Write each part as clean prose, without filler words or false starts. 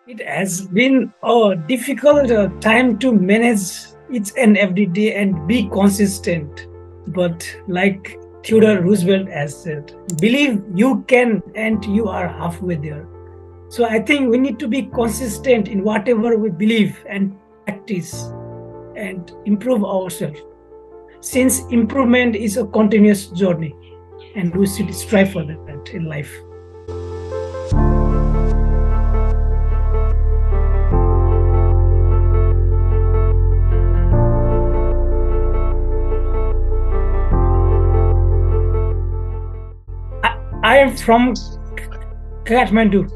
It has been a difficult time to manage each and every day and be consistent. But like Theodore Roosevelt has said, believe you can and you are halfway there. So I think we need to be consistent in whatever we believe and practice and improve ourselves. Since improvement is a continuous journey and we should strive for that in life. I am from Kathmandu,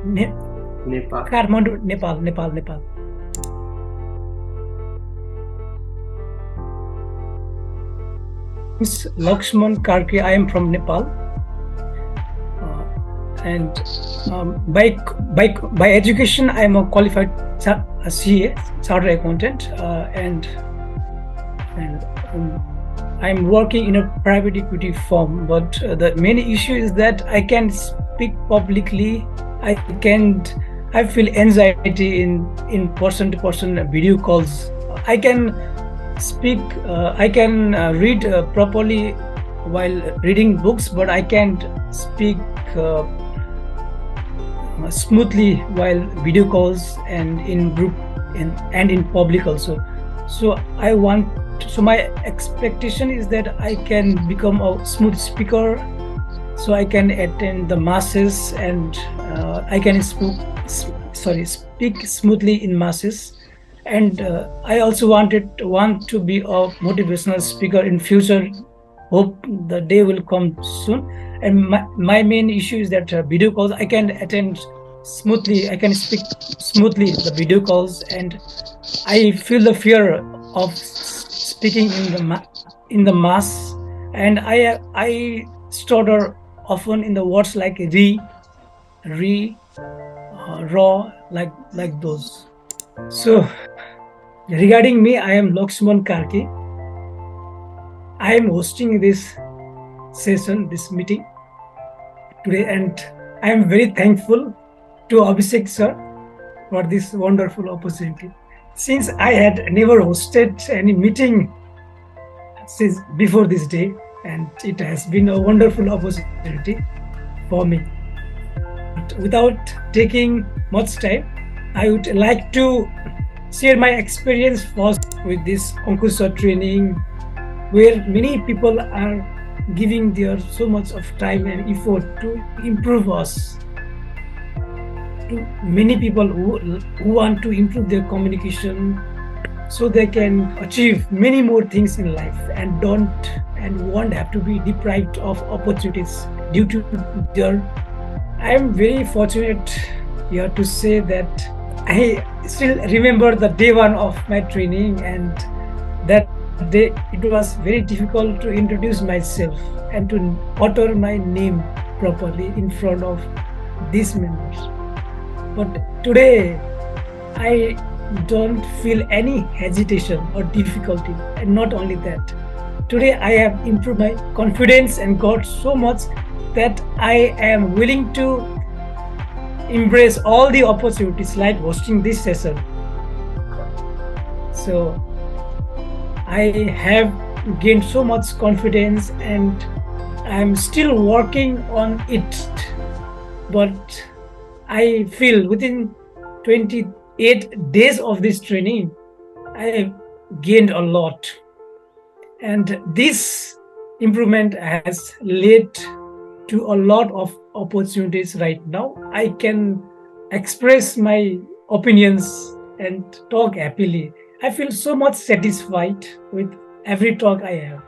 Nepal. Kathmandu, Nepal. It's Lakshman Karki. I am from Nepal, and by education, I am a qualified CA, chartered accountant, and I'm working in a private equity firm. But the main issue is that I can't speak publicly. I can't. I feel anxiety in person-to-person video calls. I can speak. I can read properly while reading books, but I can't speak smoothly while video calls and in group and in public also. So my expectation is that I can become a smooth speaker, so I can attend the masses and I can speak smoothly in masses. And I also want to be a motivational speaker in future. Hope the day will come soon. And my main issue is that video calls I can attend smoothly. I can speak smoothly the video calls, and I feel the fear of speaking in the mass, and I stutter often in the words like raw, like those. So regarding me, I am Lakshman Karki. I am hosting this session, this meeting today, and I am very thankful to Abhishek sir for this wonderful opportunity. Since I had never hosted any meeting since before this day, and it has been a wonderful opportunity for me. But without taking much time, I would like to share my experience first with this Ankush training, where many people are giving their so much of time and effort to improve us. To many people who want to improve their communication so they can achieve many more things in life and won't have to be deprived of opportunities due to their. I am very fortunate here to say that I still remember the day one of my training, and that day it was very difficult to introduce myself and to utter my name properly in front of these members. But today, I don't feel any hesitation or difficulty. And not only that, today I have improved my confidence and got so much that I am willing to embrace all the opportunities like hosting this session. So I have gained so much confidence and I'm still working on it. But I feel within 28 days of this training, I have gained a lot. And this improvement has led to a lot of opportunities right now. I can express my opinions and talk happily. I feel so much satisfied with every talk I have.